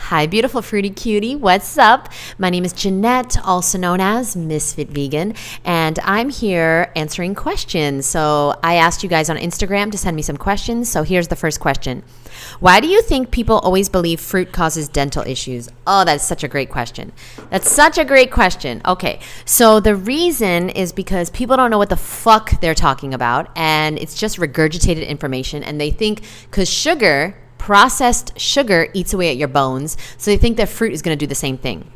Hi, beautiful fruity cutie. What's up? My name is Jeanette, also known as Ms.FitVegan, and I'm here answering questions. So I asked you guys on Instagram to send me some questions. So here's the first question. Why do you think people always believe fruit causes dental issues? Oh, that's such a great question. That's such a great question. Okay, so the reason is because people don't know what the fuck they're talking about, and it's just regurgitated information, and they think because processed sugar eats away at your bones, so they think that fruit is going to do the same thing.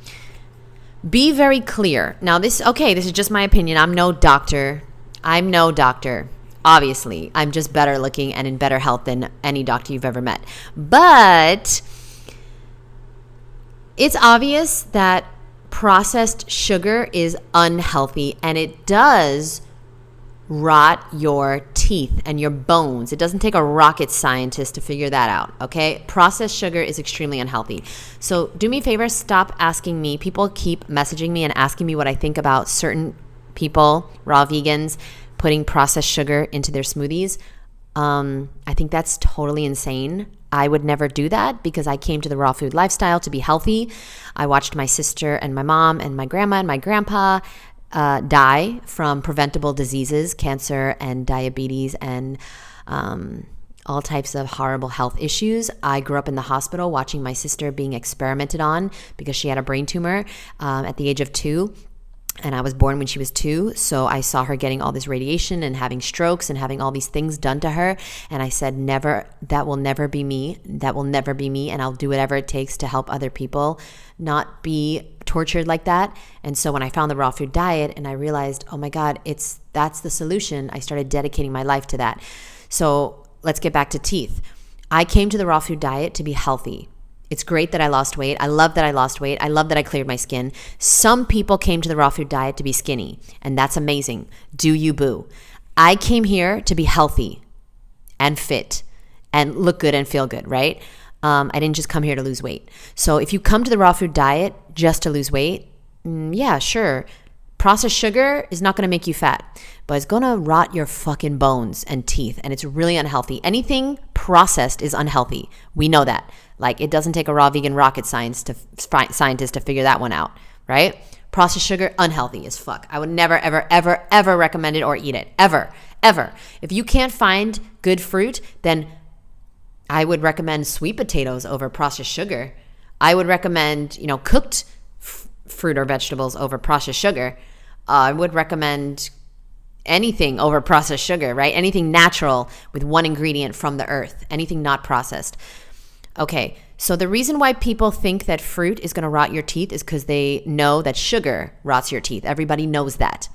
Be very clear. Now, this is just my opinion. I'm no doctor. Obviously, I'm just better looking and in better health than any doctor you've ever met. But it's obvious that processed sugar is unhealthy, and it does rot your teeth and your bones. It doesn't take a rocket scientist to figure that out, okay? Processed sugar is extremely unhealthy. So do me a favor, stop asking me. People keep messaging me and asking me what I think about certain people, raw vegans, putting processed sugar into their smoothies. I think that's totally insane. I would never do that because I came to the raw food lifestyle to be healthy. I watched my sister and my mom and my grandma and my grandpa die from preventable diseases, cancer and diabetes and all types of horrible health issues. I grew up in the hospital watching my sister being experimented on because she had a brain tumor at the age of 2. And I was born when she was 2, so I saw her getting all this radiation and having strokes and having all these things done to her. And I said, never, that will never be me. That will never be me. And I'll do whatever it takes to help other people not be tortured like that. And so when I found the raw food diet and I realized, oh my God, that's the solution, I started dedicating my life to that. So let's get back to teeth. I came to the raw food diet to be healthy. It's great that I lost weight. I love that I lost weight. I love that I cleared my skin. Some people came to the raw food diet to be skinny, and that's amazing. Do you boo? I came here to be healthy and fit and look good and feel good, right? I didn't just come here to lose weight. So if you come to the raw food diet just to lose weight, yeah, sure. Processed sugar is not going to make you fat, but it's going to rot your fucking bones and teeth, and it's really unhealthy. Anything processed is unhealthy. We know that. Like, it doesn't take a raw vegan rocket scientist to figure that one out, right? Processed sugar, unhealthy as fuck. I would never, ever, ever, ever recommend it or eat it. Ever, ever. If you can't find good fruit, then I would recommend sweet potatoes over processed sugar. I would recommend, cooked fruit or vegetables over processed sugar. I would recommend anything over processed sugar, right? Anything natural with one ingredient from the earth, anything not processed. Okay, so the reason why people think that fruit is going to rot your teeth is because they know that sugar rots your teeth. Everybody knows that.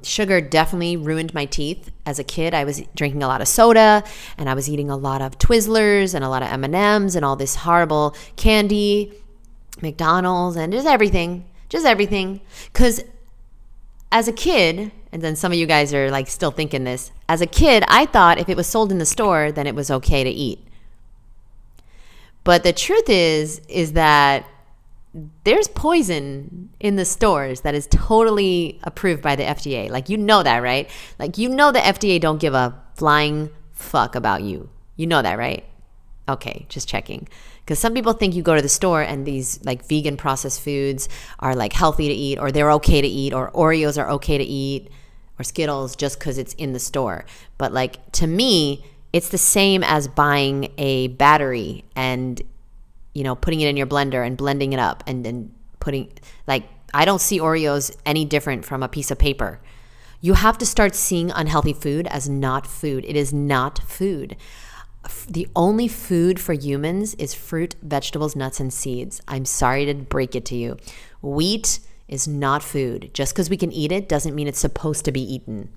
Sugar definitely ruined my teeth. As a kid, I was drinking a lot of soda, and I was eating a lot of Twizzlers and a lot of M&Ms and all this horrible candy, McDonald's, and just everything. Because as a kid, and then some of you guys are like still thinking this, as a kid, I thought if it was sold in the store, then it was okay to eat. But the truth is that there's poison in the stores that is totally approved by the FDA. Like, you know that, right? Like, the FDA don't give a flying fuck about you. You know that, right? Okay, just checking. Because some people think you go to the store and these like vegan processed foods are like healthy to eat, or they're okay to eat, or Oreos are okay to eat, or Skittles just because it's in the store. But like, to me, it's the same as buying a battery and, putting it in your blender and blending it up and then putting, like, I don't see Oreos any different from a piece of paper. You have to start seeing unhealthy food as not food. It is not food. The only food for humans is fruit, vegetables, nuts, and seeds. I'm sorry to break it to you. Wheat is not food. Just because we can eat it doesn't mean it's supposed to be eaten.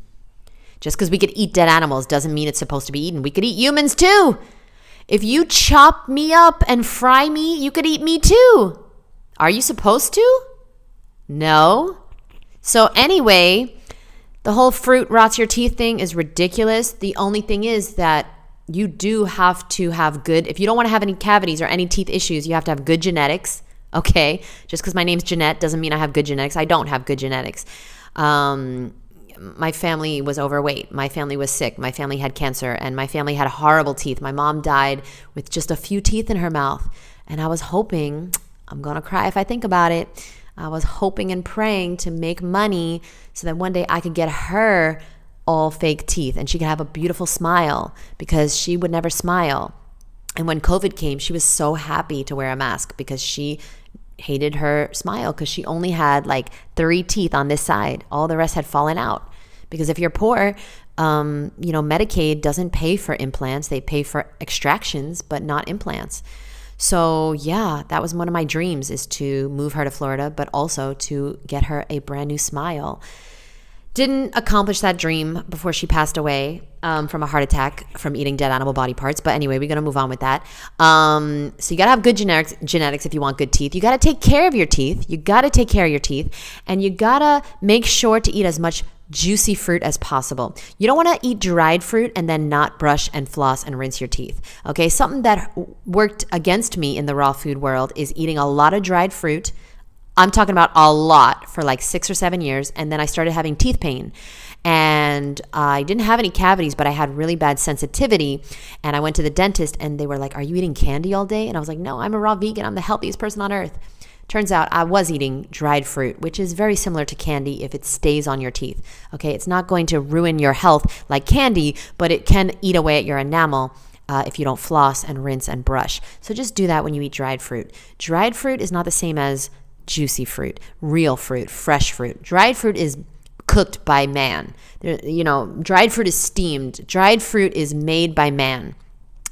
Just because we could eat dead animals doesn't mean it's supposed to be eaten. We could eat humans too. If you chop me up and fry me, you could eat me too. Are you supposed to? No. So anyway, the whole fruit rots your teeth thing is ridiculous. The only thing is that you do have to have good, if you don't want to have any cavities or any teeth issues, you have to have good genetics, okay? Just because my name's Jeanette doesn't mean I have good genetics. I don't have good genetics. My family was overweight. My family was sick. My family had cancer, and my family had horrible teeth. My mom died with just a few teeth in her mouth, And I was hoping, I'm going to cry if I think about it, I was hoping and praying to make money so that one day I could get her all fake teeth and she could have a beautiful smile, because she would never smile. And when COVID came, she was so happy to wear a mask because she hated her smile, because she only had like 3 teeth on this side. All the rest had fallen out. Because if you're poor, Medicaid doesn't pay for implants. They pay for extractions, but not implants. So yeah, that was one of my dreams, is to move her to Florida, but also to get her a brand new smile. Didn't accomplish that dream before she passed away from a heart attack from eating dead animal body parts. But anyway, we're going to move on with that. So you got to have good genetics if you want good teeth. You got to take care of your teeth. And you got to make sure to eat as much juicy fruit as possible. You don't want to eat dried fruit and then not brush and floss and rinse your teeth. Okay, something that worked against me in the raw food world is eating a lot of dried fruit. I'm talking about a lot, for like 6 or 7 years. And then I started having teeth pain. And I didn't have any cavities, but I had really bad sensitivity. And I went to the dentist and they were like, "Are you eating candy all day?" And I was like, "No, I'm a raw vegan. I'm the healthiest person on earth." Turns out I was eating dried fruit, which is very similar to candy if it stays on your teeth. Okay, it's not going to ruin your health like candy, but it can eat away at your enamel if you don't floss and rinse and brush. So just do that when you eat dried fruit. Dried fruit is not the same as juicy fruit, real fruit, fresh fruit. Dried fruit is cooked by man. Dried fruit is steamed. Dried fruit is made by man.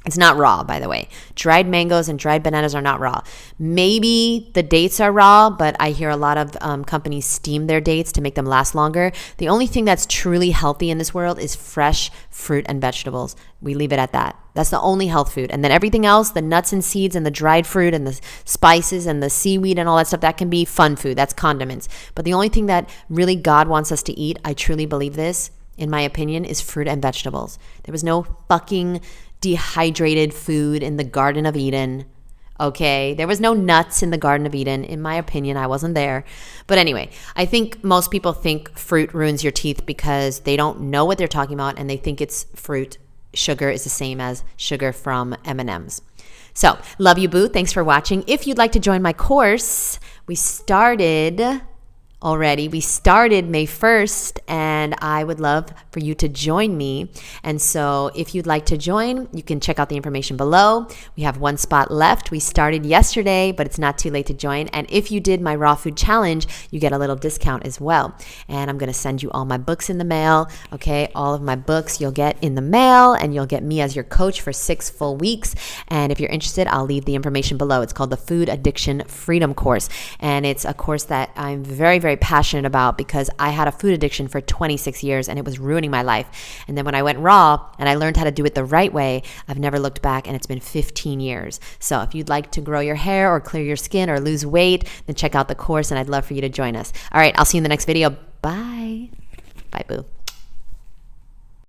It's not raw, by the way. Dried mangoes and dried bananas are not raw. Maybe the dates are raw, but I hear a lot of companies steam their dates to make them last longer. The only thing that's truly healthy in this world is fresh fruit and vegetables. We leave it at that. That's the only health food. And then everything else, the nuts and seeds and the dried fruit and the spices and the seaweed and all that stuff, that can be fun food. That's condiments. But the only thing that really God wants us to eat, I truly believe this, in my opinion, is fruit and vegetables. There was no fucking dehydrated food in the Garden of Eden. Okay, there was no nuts in the Garden of Eden. In my opinion, I wasn't there. But anyway, I think most people think fruit ruins your teeth because they don't know what they're talking about and they think it's fruit. Sugar is the same as sugar from M&Ms. So, love you, boo. Thanks for watching. If you'd like to join my course, we started May 1st, and I would love for you to join me. And so if you'd like to join, you can check out the information below. We have 1 spot left. We started yesterday, but it's not too late to join. And if you did my raw food challenge, you get a little discount as well. And I'm going to send you all my books in the mail. Okay, all of my books you'll get in the mail, and you'll get me as your coach for 6 full weeks. And if you're interested, I'll leave the information below. It's called the Food Addiction Freedom Course. And it's a course that I'm very, very passionate about because I had a food addiction for 26 years and it was ruining my life. And then when I went raw and I learned how to do it the right way, I've never looked back, and it's been 15 years. So if you'd like to grow your hair or clear your skin or lose weight, then check out the course, and I'd love for you to join us. All right, I'll see you in the next video. Bye. Bye, boo.